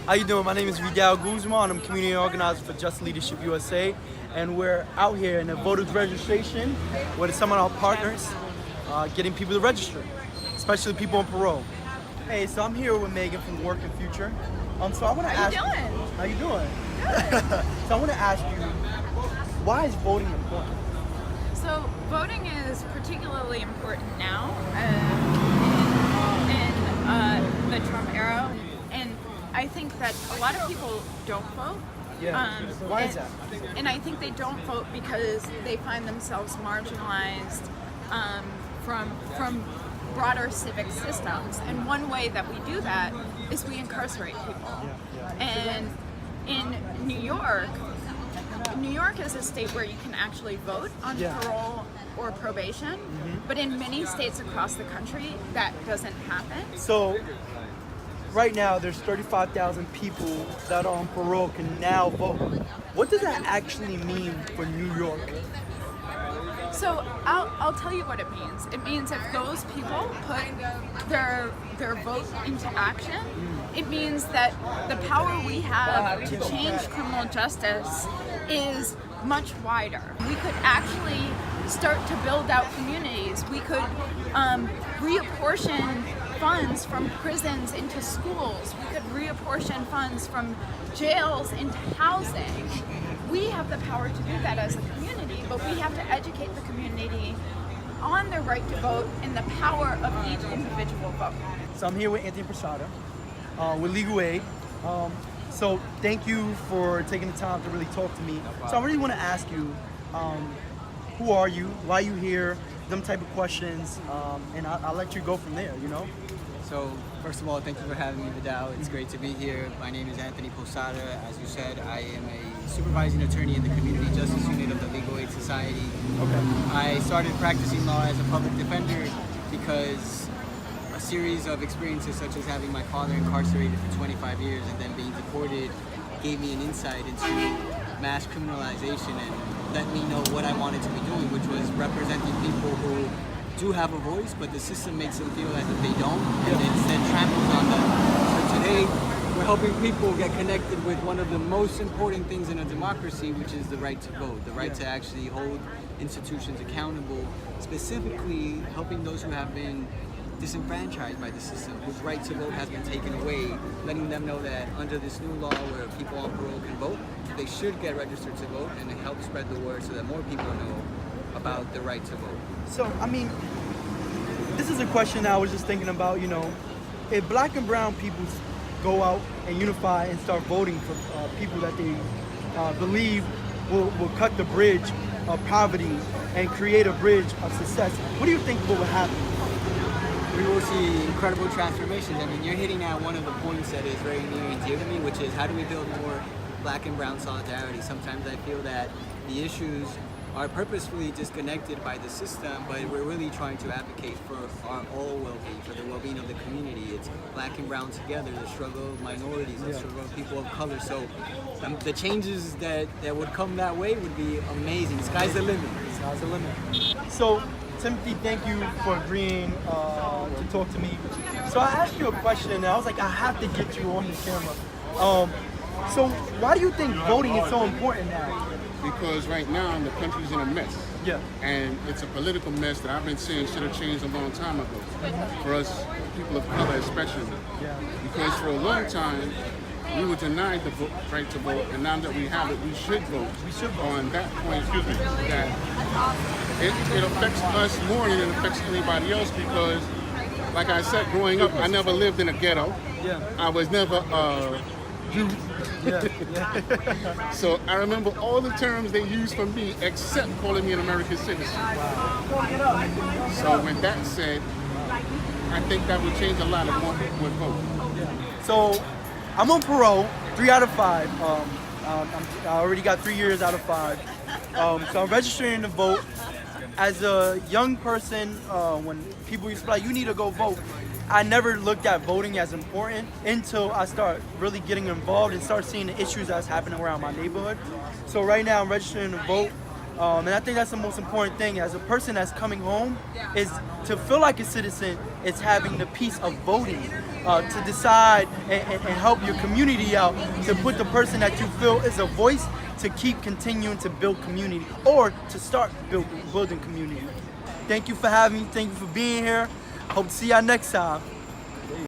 How you doing? My name is Vidal Guzman. I'm community organizer for Just Leadership USA, and we're out here in a voters registration with some of our partners, getting people to register, especially people on parole. Hey, so I'm here with Megan from Work and Future. So I want to ask How you doing? How you doing? So I want to ask you, why is voting important? So voting is particularly important now in the Trump era, and I think that a lot of people don't vote. Yeah. Why is that? And I think they don't vote because they find themselves marginalized from broader civic systems. And one way that we do that is we incarcerate people. And in New York is a state where you can actually vote on parole or probation, but in many states across the country, that doesn't happen. So right now, there's 35,000 people that are on parole can now vote. What does that actually mean for New York? So I'll tell you what it means. It means if those people put their vote into action, it means that the power we have to change criminal justice is much wider. We could actually start to build out communities. We could reapportion funds from prisons into schools. We could reapportion funds from jails into housing. We have the power to do that as a community, but we have to educate the community on their right to vote and the power of each individual vote. So I'm here with Anthony Prasada with Legal Aid. So thank you for taking the time to really talk to me. So I really want to ask you, who are you? Why are you here? Them type of questions, and I'll let you go from there, you know? So, first of all, thank you for having me, Vidal. It's great to be here. My name is Anthony Posada. As you said, I am a supervising attorney in the Community Justice Unit of the Legal Aid Society. Okay. I started practicing law as a public defender because a series of experiences, such as having my father incarcerated for 25 years and then being deported, gave me an insight into mass criminalization and let me know what I wanted to be doing, which was representing people who do have a voice, but the system makes them feel as if they don't, and it then tramples on them. So today, we're helping people get connected with one of the most important things in a democracy, which is the right to vote, the right to actually hold institutions accountable, specifically helping those who have been disenfranchised by the system, whose right to vote has been taken away, letting them know that under this new law where people on parole can vote, they should get registered to vote, and to help spread the word so that more people know about the right to vote. So, I mean, this is a question I was just thinking about, you know, if black and brown people go out and unify and start voting for people that they believe will cut the bridge of poverty and create a bridge of success, what do you think will happen? We will see incredible transformations. I mean, you're hitting at one of the points that is very near and dear to me, which is how do we build more black and brown solidarity? Sometimes I feel that the issues are purposefully disconnected by the system, but we're really trying to advocate for our all well-being, for the well-being of the community. It's black and brown together, the struggle of minorities, the struggle of people of color. So the changes that would come that way would be amazing. Sky's the limit. Sky's the limit. So, Timothy, thank you for agreeing to talk to me. So I asked you a question, and I was like, I have to get you on the camera. So why do you think voting is so important now? Because right now the country's in a mess. Yeah. And it's a political mess that I've been saying should have changed a long time ago. For us people of color especially. Yeah. Because for a long time we were denied the right to vote, and now that we have it, we should vote. We should vote. On that point, that it affects us more than it affects anybody else, because like I said, growing up, I never lived in a ghetto. Yeah. I was never Jew. Yeah. So I remember all the terms they used for me except calling me an American citizen. Wow. So with that said, I think that would change a lot if more people would vote. So I'm on parole, 3 out of 5. I already got 3 years out of 5. So I'm registering to vote. As a young person, when people used to be like, you need to go vote, I never looked at voting as important until I start really getting involved and start seeing the issues that's happening around my neighborhood. So right now I'm registering to vote. And I think that's the most important thing as a person that's coming home, is to feel like a citizen is having the piece of voting, to decide and help your community out, to put the person that you feel is a voice to keep continuing to build community or to start building community. Thank you for having me. Thank you for being here. Hope to see y'all next time.